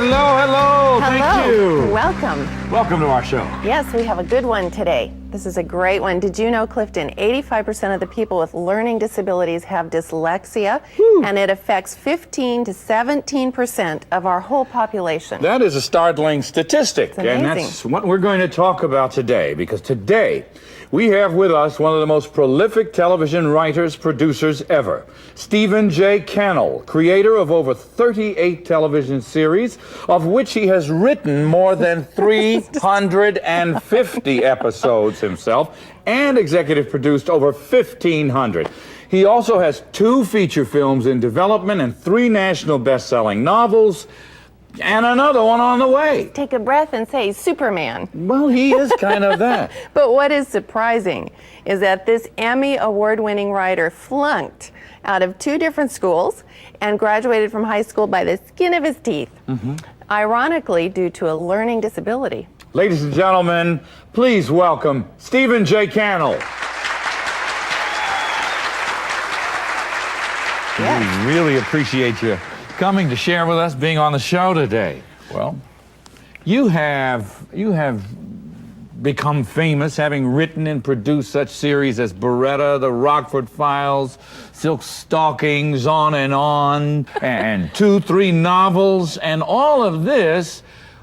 Hello, hello. Thank you. Welcome. Welcome to our show. Yes, we have a good one today. This is a great one. Did you know, Clifton, 85% of the people with learning disabilities have dyslexia, and it affects 15 to 17% of our whole population. That is a startling statistic, It's amazing. and that's what we're going to talk about today, because today we have with us one of the most prolific television writers, producers ever, Stephen J. Cannell, creator of over 38 television series, of which he has written more than 350 episodes himself, and executive produced over 1,500. He also has 2 feature films in development and 3 national best-selling novels, and another one on the way. Take a breath and say Superman. Well, he is kind of that. But what is surprising is that this Emmy award-winning writer flunked out of 2 different schools and graduated from high school by the skin of his teeth. Ironically, due to a learning disability. Ladies and gentlemen, please welcome Stephen J. Cannell. Yes. We really appreciate you coming to share with us, being on the show today. Well, you have become famous, having written and produced such series as Beretta, The Rockford Files, Silk Stockings, on, and 2, 3 novels, and all of this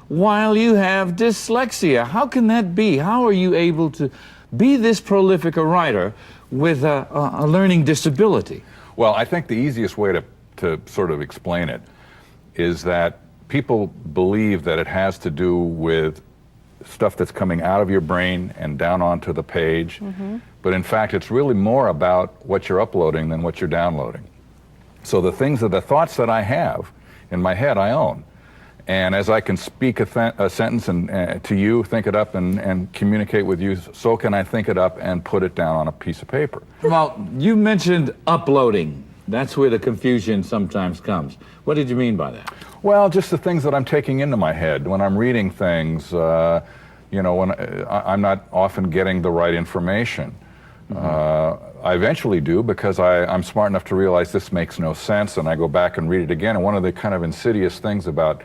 while you have dyslexia. How can that be? How are you able to be this prolific a writer with a learning disability? Well, I think the easiest way to sort of explain it is that people believe that it has to do with stuff that's coming out of your brain and down onto the page. But in fact, it's really more about what you're uploading than what you're downloading. So the thoughts that I have in my head, I own. And as I can speak a sentence and to you, think it up and communicate with you, so can I think it up and put it down on a piece of paper. Well, you mentioned uploading. That's where the confusion sometimes comes. What did you mean by that? Well, just the things that I'm taking into my head when I'm reading things. You know, when I'm not often getting the right information. I eventually do, because I'm smart enough to realize this makes no sense, and I go back and read it again. And one of the kind of insidious things about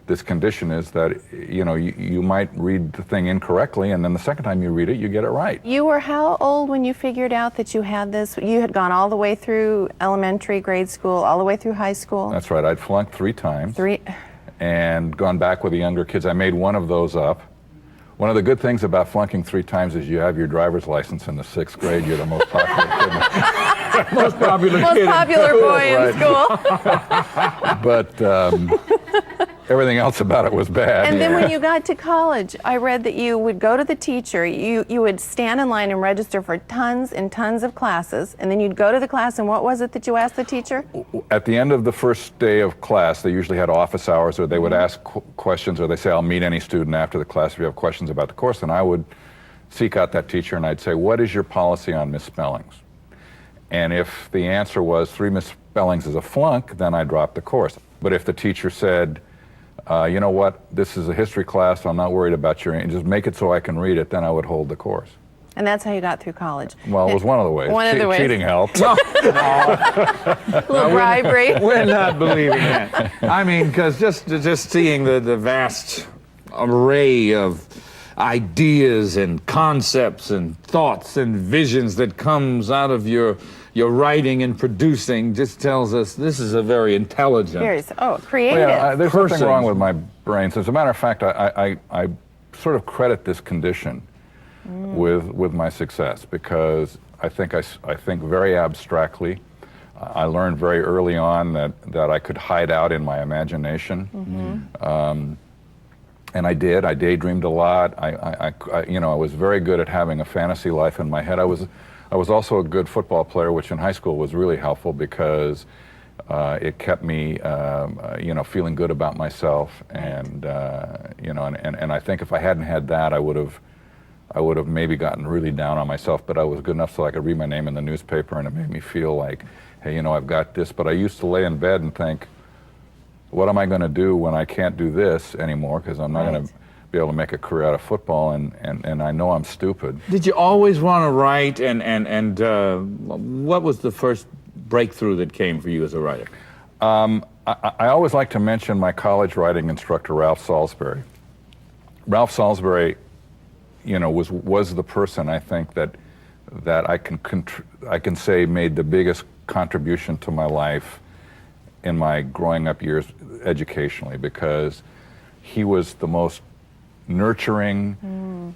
this condition is that, you know, you might read the thing incorrectly, and then the second time you read it, you get it right. You were how old when you figured out that you had this? You had gone all the way through elementary, grade school, all the way through high school? That's right. I'd flunked 3 times. 3? And gone back with the younger kids. I made one of those up. One of the good things about flunking 3 times is you have your driver's license in the 6th grade. You're the most popular kid. Most popular Most kid popular boy in Right. school. But everything else about it was bad. And then when you got to college, I read that you would go to the teacher, you would stand in line and register for tons and tons of classes, and then you'd go to the class, and what was it that you asked the teacher? At the end of the first day of class, they usually had office hours, or they would ask questions, or they say, I'll meet any student after the class if you have questions about the course. And I would seek out that teacher, and I'd say, what is your policy on misspellings? And if the answer was 3 misspellings is a flunk, then I dropped the course. But if the teacher said, you know what, this is a history class, I'm not worried about your, just make it so I can read it, then I would hold the course. And that's how you got through college. Well, it was one of the ways. One of the ways. Cheating helped. A little bribery. We're not believing that. I mean, because just seeing the vast array of ideas and concepts and thoughts and visions that comes out of your writing and producing just tells us this is a very intelligent Creative. Well, yeah, there's person. nothing wrong with my brain. So as a matter of fact, I sort of credit this condition with my success, because I think very abstractly. I learned very early on that I could hide out in my imagination. And I did. I daydreamed a lot. I was very good at having a fantasy life in my head. I was also a good football player, which in high school was really helpful, because it kept me, feeling good about myself. And and I think if I hadn't had that, I would have maybe gotten really down on myself. But I was good enough so I could read my name in the newspaper, and it made me feel like, hey, I've got this. But I used to lay in bed and think, what am I going to do when I can't do this anymore? Because I'm not going to be able to make a career out of football, and I know I'm stupid. Did you always want to write, and what was the first breakthrough that came for you as a writer? I always like to mention my college writing instructor, Ralph Salisbury. Ralph Salisbury, you know, was the person I think that I can say made the biggest contribution to my life in my growing up years educationally, because he was the most nurturing,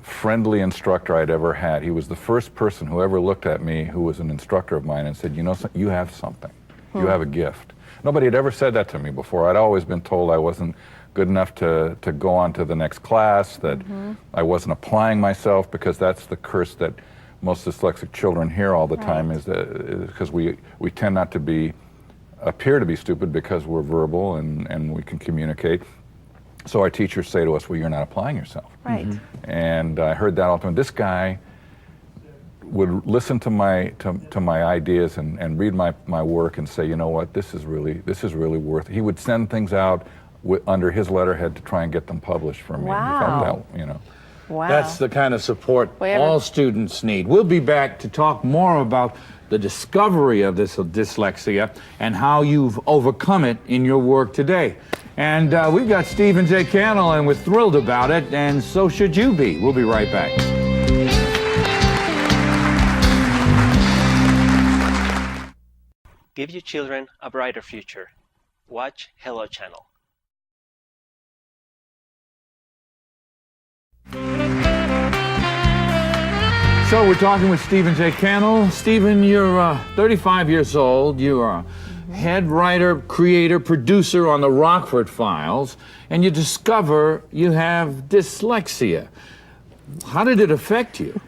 friendly instructor I'd ever had. He was the first person who ever looked at me, who was an instructor of mine, and said, you know, you have something. You have a gift. Nobody had ever said that to me before. I'd always been told I wasn't good enough to go on to the next class, that I wasn't applying myself, because that's the curse that most dyslexic children hear all the time, is that because we tend not to appear to be stupid because we're verbal and we can communicate. So our teachers say to us, well, you're not applying yourself. Right. And I heard that all the time. This guy would listen to my ideas and read my work and say, you know what, this is really worth it. He would send things out under his letterhead to try and get them published for me. Wow. That, you know. Wow. That's the kind of support all students need. We'll be back to talk more about the discovery of this dyslexia and how you've overcome it in your work today. And we've got Stephen J. Cannell, and we're thrilled about it, and so should you be. We'll be right back. Give your children a brighter future. Watch Hello Channel. So we're talking with Stephen J. Cannell. Stephen, you're 35 years old. You are head writer, creator, producer on the Rockford Files, and you discover you have dyslexia. How did it affect you?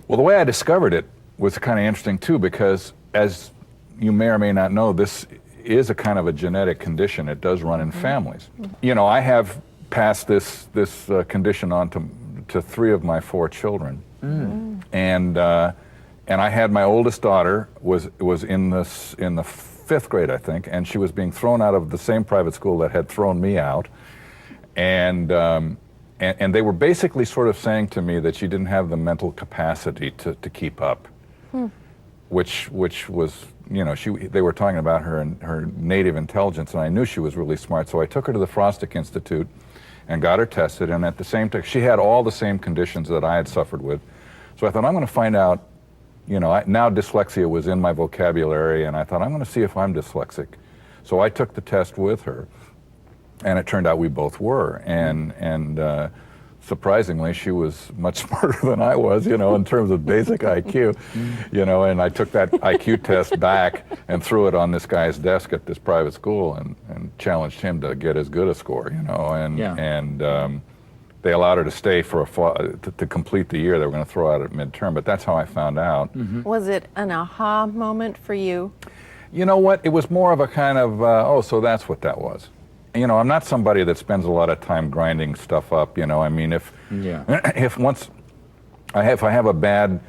Well, the way I discovered it was kind of interesting too, because as you may or may not know, this is a kind of a genetic condition. It does run in families. You know, I have passed this condition on to 3 of my 4 children. And I had my oldest daughter was in the 5th grade, I think, and she was being thrown out of the same private school that had thrown me out, and they were basically sort of saying to me that she didn't have the mental capacity to keep up, which was, you know, they were talking about her native intelligence, and I knew she was really smart, so I took her to the Frostic Institute and got her tested, and at the same time, she had all the same conditions that I had suffered with. So I thought, I'm going to find out, you know, now dyslexia was in my vocabulary, and I thought, I'm going to see if I'm dyslexic. So I took the test with her, and it turned out we both were, and surprisingly, she was much smarter than I was, you know, in terms of basic IQ, you know, and I took that IQ test back and threw it on this guy's desk at this private school and challenged him to get as good a score, you know, and they allowed her to stay for to complete the year. They were going to throw out at midterm, but that's how I found out. Was it an aha moment for you? You know what? It was more of a kind of, oh, so that's what that was. You know, I'm not somebody that spends a lot of time grinding stuff up, you know. I mean, if I have a bad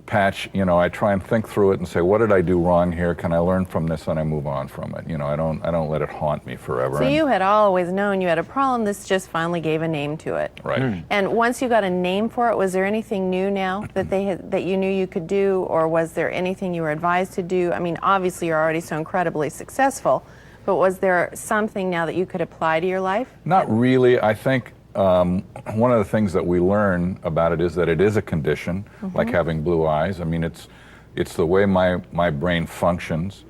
patch, you know, I try and think through it and say, what did I do wrong here? Can I learn from this? And I move on from it. You know, I don't let it haunt me forever. So you had always known you had a problem. This just finally gave a name to it. Right. And once you got a name for it, was there anything new now that you knew you could do, or was there anything you were advised to do? I mean, obviously you're already so incredibly successful, but was there something now that you could apply to your life? Not really. I think one of the things that we learn about it is that it is a condition, like having blue eyes. I mean, it's the way my brain functions.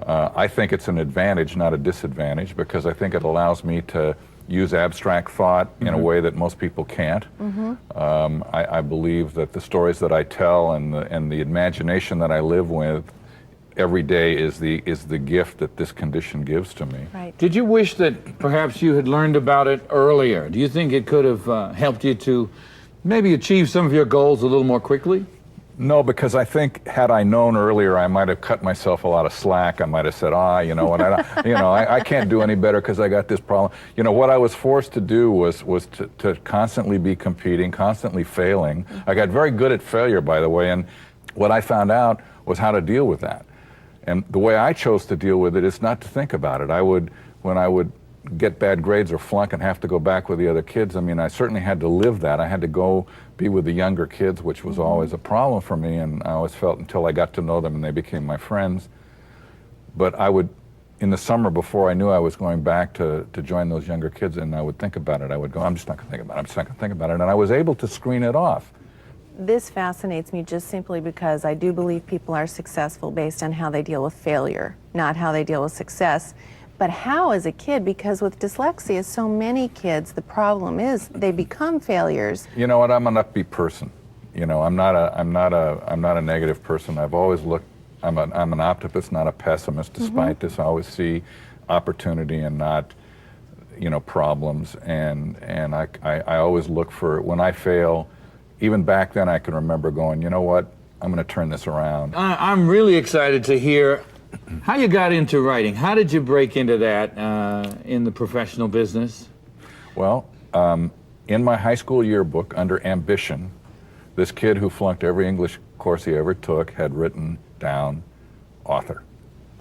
I think it's an advantage, not a disadvantage, because I think it allows me to use abstract thought in a way that most people can't. I believe that the stories that I tell and the imagination that I live with every day is the gift that this condition gives to me. Right. Did you wish that perhaps you had learned about it earlier? Do you think it could have helped you to maybe achieve some of your goals a little more quickly? No, because I think had I known earlier, I might have cut myself a lot of slack. I might have said, you know, and I can't do any better because I got this problem. You know, what I was forced to do was to constantly be competing, constantly failing. I got very good at failure, by the way, and what I found out was how to deal with that. And the way I chose to deal with it is not to think about it. When I would get bad grades or flunk and have to go back with the other kids, I mean, I certainly had to live that. I had to go be with the younger kids, which was always a problem for me, and I always felt until I got to know them and they became my friends. But I would in the summer before I knew I was going back to join those younger kids, and I would think about it. I would go, I'm just not going to think about it. I'm just not going to think about it. And I was able to screen it off. This fascinates me just simply because I do believe people are successful based on how they deal with failure, not how they deal with success. But how as a kid, because with dyslexia, so many kids, the problem is they become failures. You know what? I'm an upbeat person. You know, I'm not a negative person. I've always looked. I'm an optimist, not a pessimist. Despite this, I always see opportunity and not, you know, problems. And I always look for, when I fail, even back then I can remember going, you know what? I'm going to turn this around. I'm really excited to hear how you got into writing. How did you break into that in the professional business? Well, in my high school yearbook, under ambition, this kid who flunked every English course he ever took had written down author.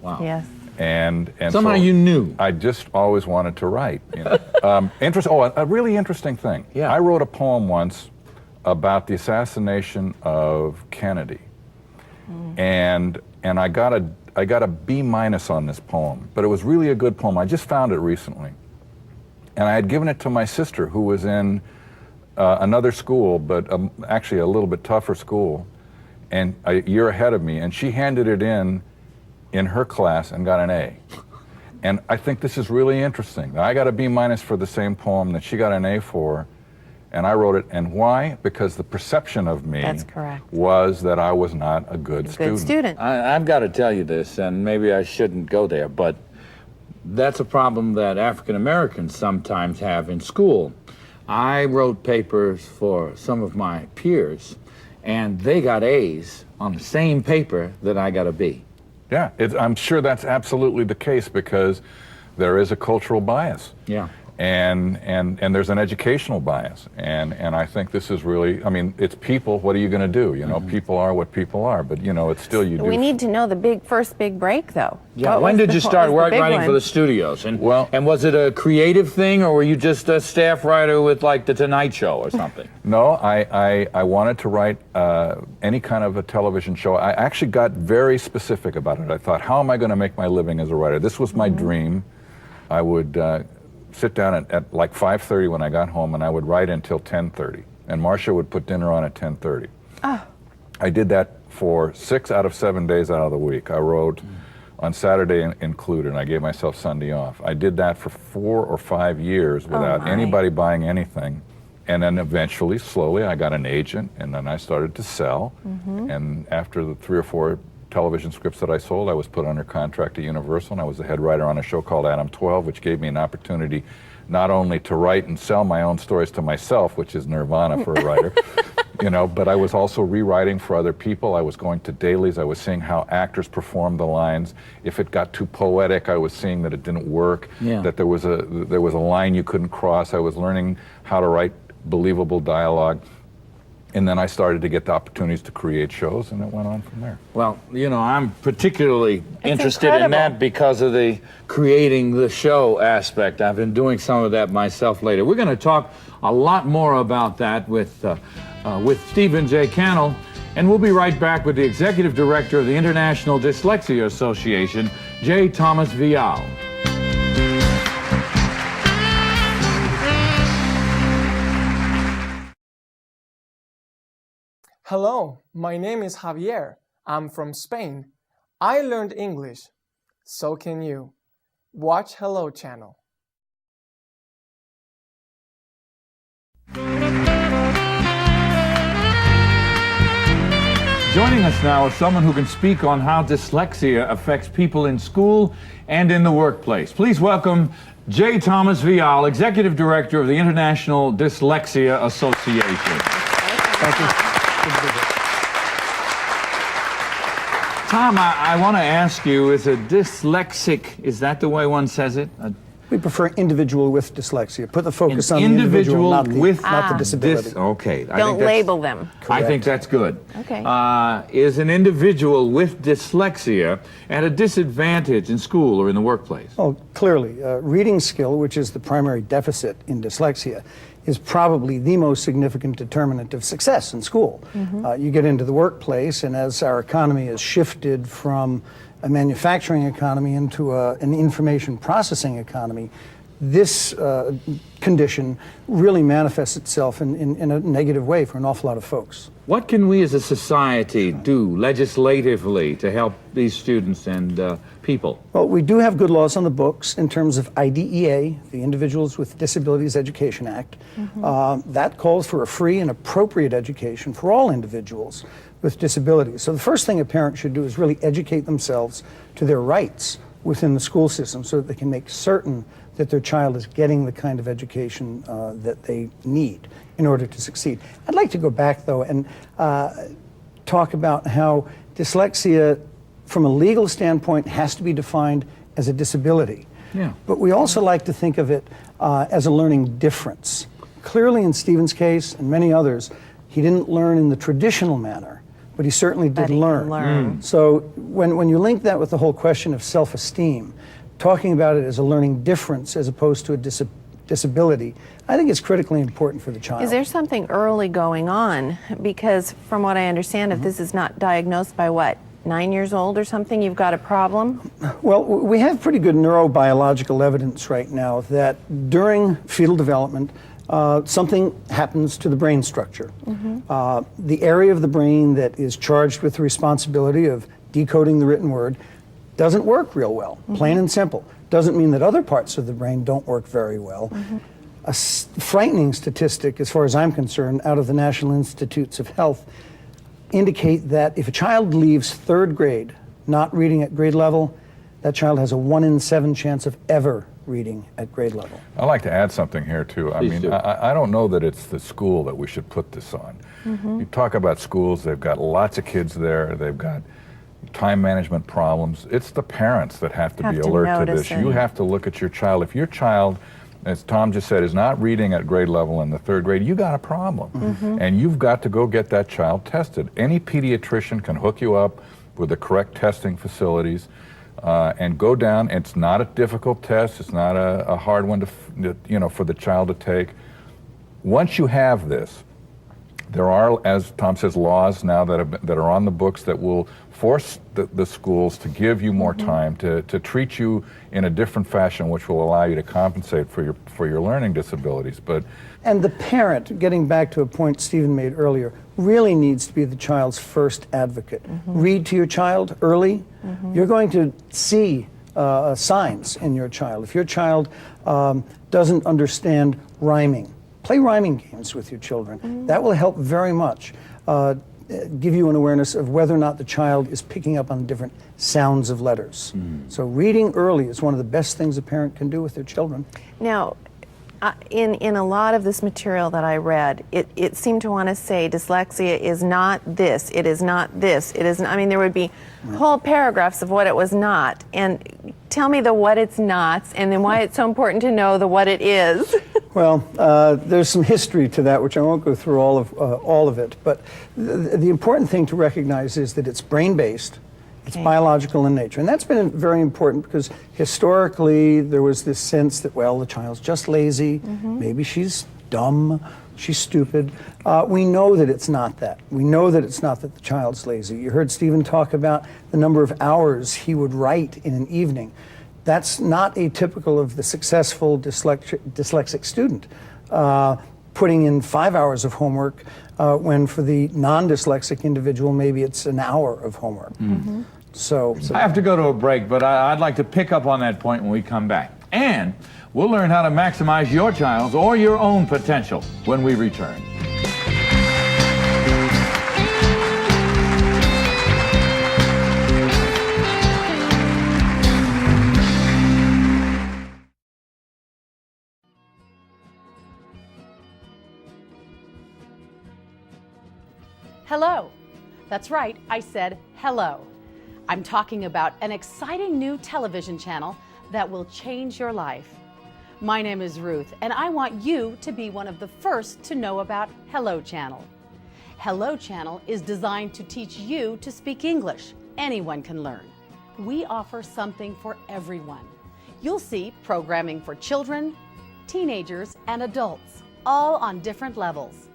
Wow. Yes. And Somehow so you knew. I just always wanted to write. You know. A really interesting thing. Yeah. I wrote a poem once about the assassination of Kennedy, and I got a B- on this poem, but it was really a good poem. I just found it recently, and I had given it to my sister, who was in another school, but actually a little bit tougher school, and a year ahead of me, and she handed it in her class and got an A. And I think this is really interesting. I got a B- for the same poem that she got an A for, and I wrote it. And why? Because the perception of me That's correct. was that I was not a good student. Good student. I've got to tell you this, and maybe I shouldn't go there, but that's a problem that African Americans sometimes have in school. I wrote papers for some of my peers, and they got A's on the same paper that I got a B. Yeah, I'm sure that's absolutely the case, because there is a cultural bias. Yeah. And there's an educational bias, and I think this is really, I mean, it's people. What are you going to do? You know, people are what people are, but you know, it's still you do. We need to know the first big break, though. Yeah. What When was did the- you what start was the big writing one? for the studios? And Well- and was it a creative thing, or were you just a staff writer with like the Tonight Show or something? No, I wanted to write any kind of a television show. I actually got very specific about it. I thought, how am I going to make my living as a writer? This was my dream. I would sit down at like 5:30 when I got home, and I would write until 10:30. And Marcia would put dinner on at 10:30. I did that for 6 out of 7 days out of the week. I wrote on Saturday included, and I gave myself Sunday off. I did that for 4 or 5 years without my. anybody buying anything. And then eventually, slowly, I got an agent, and then I started to sell. And after the 3 or 4 television scripts that I sold, I was put under contract to Universal, and I was the head writer on a show called Adam 12, which gave me an opportunity not only to write and sell my own stories to myself, which is nirvana for a writer, you know, but I was also rewriting for other people. I was going to dailies. I was seeing how actors performed the lines. If it got too poetic, I was seeing that it didn't work, Yeah. that there was a line you couldn't cross. I was learning how to write believable dialogue. And then I started to get the opportunities to create shows, and it went on from there. Well, you know, I'm particularly interested in incredible. that because of the creating the show aspect. I've been doing some of that myself later. We're going to talk a lot more about that with Stephen J. Cannell, and we'll be right back with the Executive Director of the International Dyslexia Association, J. Thomas Vial. Hello, my name is Javier. I'm from Spain. I learned English. So can you. Watch Hello Channel. Joining us now is someone who can speak on how dyslexia affects people in school and in the workplace. Please welcome J. Thomas Vial, Executive Director of the International Dyslexia Association. Thank you. Tom, I want to ask you, is a dyslexic, is that the way one says it? We prefer individual with dyslexia. Put the focus An on the individual, not with the disability. okay. Don't label them. I think that's good. Okay. Is an individual with dyslexia at a disadvantage in school or in the workplace? Oh, clearly. Reading skill, which is the primary deficit in dyslexia, is probably the most significant determinant of success in school. You get into the workplace, and as our economy has shifted from a manufacturing economy into an information processing economy, this condition really manifests itself in a negative way for an awful lot of folks. What can we as a society do legislatively to help these students and people? Well, we do have good laws on the books in terms of IDEA, the Individuals with Disabilities Education Act. That calls for a free and appropriate education for all individuals with disabilities. So the first thing a parent should do is really educate themselves to their rights within the school system so that they can make certain that their child is getting the kind of education that they need in order to succeed. I'd like to go back, though, and talk about how dyslexia, from a legal standpoint, has to be defined as a disability. Yeah. But we also like to think of it as a learning difference. Clearly, in Stephen's case and many others, he didn't learn in the traditional manner, but he certainly did learn. So when you link that with the whole question of self-esteem, talking about it as a learning difference as opposed to a disability, I think it's critically important for the child. Is there something early going on? Because from what I understand, if this is not diagnosed by what, 9 years old or something, you've got a problem? Well, we have pretty good neurobiological evidence right now that during fetal development, something happens to the brain structure. The area of the brain that is charged with the responsibility of decoding the written word doesn't work real well, plain and simple. Doesn't mean that other parts of the brain don't work very well. A frightening statistic, as far as I'm concerned, out of the National Institutes of Health, indicate that if a child leaves third grade not reading at grade level, that child has a 1 in 7 chance of ever reading at grade level. I'd like to add something here, too. Please do. I don't know that it's the school that we should put this on. You talk about schools, they've got lots of kids there, they've got time management problems. It's the parents that have to be alert to this. You have to look at your child. If your child, as Tom just said, is not reading at grade level in the third grade, you got a problem. And you've got to go get that child tested. Any pediatrician can hook you up with the correct testing facilities and go down. It's not a difficult test. It's not a hard one to, for the child to take. Once you have this, there are, as Tom says, laws now that are on the books that will force the schools to give you more time, to treat you in a different fashion, which will allow you to compensate for your learning disabilities. And the parent, getting back to a point Stephen made earlier, really needs to be the child's first advocate. Read to your child early. You're going to see signs in your child. If your child doesn't understand rhyming, play rhyming games with your children. That will help very much give you an awareness of whether or not the child is picking up on different sounds of letters. So reading early is one of the best things a parent can do with their children. Now, in a lot of this material that I read, it seemed to want to say dyslexia is not this, it is not this, it is not, I mean, there would be whole paragraphs of what it was not. And tell me the what it's not, and then why it's so important to know the what it is. Well, there's some history to that, which I won't go through all of it. But the important thing to recognize is that it's brain-based, it's biological in nature. And that's been very important because historically there was this sense that, well, the child's just lazy, maybe she's dumb, she's stupid. We know that it's not that. We know that it's not that the child's lazy. You heard Stephen talk about the number of hours he would write in an evening. That's not atypical of the successful dyslexic student, putting in 5 hours of homework when for the non-dyslexic individual, maybe it's an hour of homework. So I have to go to a break, but I'd like to pick up on that point when we come back. And we'll learn how to maximize your child's or your own potential when we return. Hello. That's right, I said hello. I'm talking about an exciting new television channel that will change your life. My name is Ruth, and I want you to be one of the first to know about Hello Channel. Hello Channel is designed to teach you to speak English. Anyone can learn. We offer something for everyone. You'll see programming for children, teenagers, and adults. all on different levels.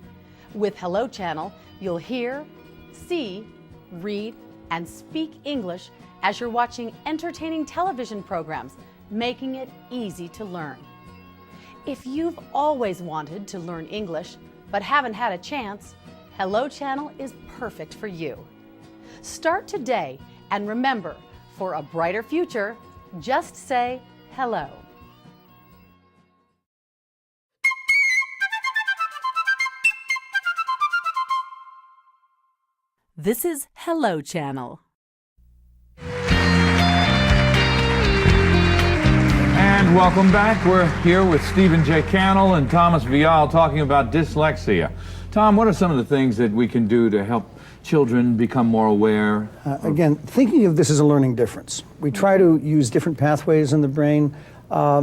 With Hello Channel, you'll hear, see, read, and speak English as you're watching entertaining television programs, making it easy to learn. If you've always wanted to learn English but haven't had a chance, Hello Channel is perfect for you. Start today, and remember, for a brighter future, just say hello. This is Hello Channel. And welcome back. We're here with Stephen J. Cannell and Thomas Vial talking about dyslexia. Tom, what are some of the things that we can do to help children become more aware? Again, thinking of this as a learning difference. We try to use different pathways in the brain,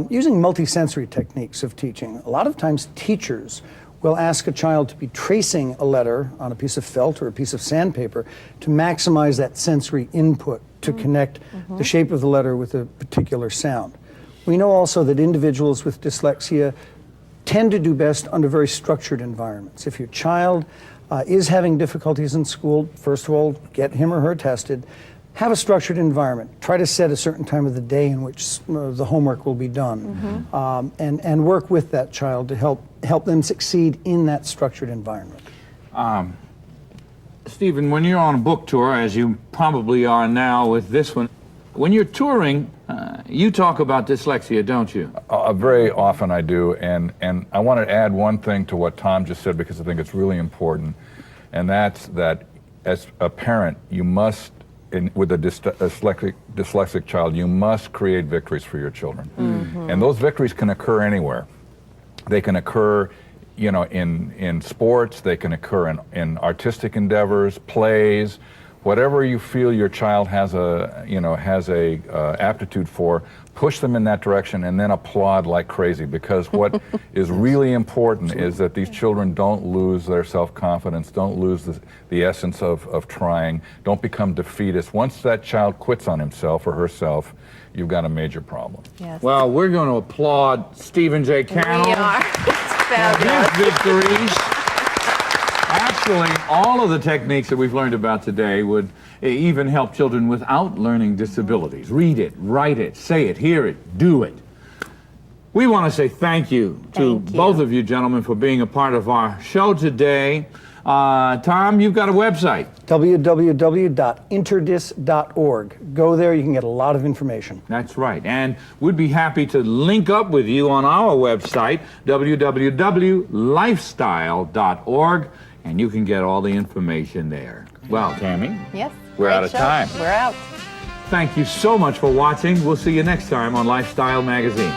using multisensory techniques of teaching. A lot of times teachers will ask a child to be tracing a letter on a piece of felt or a piece of sandpaper to maximize that sensory input to connect the shape of the letter with a particular sound. We know also that individuals with dyslexia tend to do best under very structured environments. If your child is having difficulties in school, first of all, get him or her tested. Have a structured environment. Try to set a certain time of the day in which the homework will be done, and work with that child to help them succeed in that structured environment. Stephen, when you're on a book tour, as you probably are now with this one, when you're touring, you talk about dyslexia, don't you? Very often I do, and I want to add one thing to what Tom just said because I think it's really important, and that's that as a parent, you must, with a dyslexic child, you must create victories for your children. And those victories can occur anywhere. They can occur, you know, in sports, they can occur in artistic endeavors, plays, whatever you feel your child has a aptitude for, push them in that direction and then applaud like crazy, because what is really important is that these children don't lose their self-confidence, don't lose the essence of trying, don't become defeatist. Once that child quits on himself or herself, you've got a major problem. Yes. Well, we're going to applaud Stephen J. Cannell. We are. It's fabulous. His victories. Actually, all of the techniques that we've learned about today would even help children without learning disabilities. Read it, write it, say it, hear it, do it. We want to say thank you to both of you gentlemen for being a part of our show today. Tom, you've got a website. www.interdys.org. Go there, you can get a lot of information. That's right. And we'd be happy to link up with you on our website, www.lifestyle.org, and you can get all the information there. Well, Tammy, Yes. we're great out of show. time. We're out. Thank you so much for watching. We'll see you next time on Lifestyle Magazine.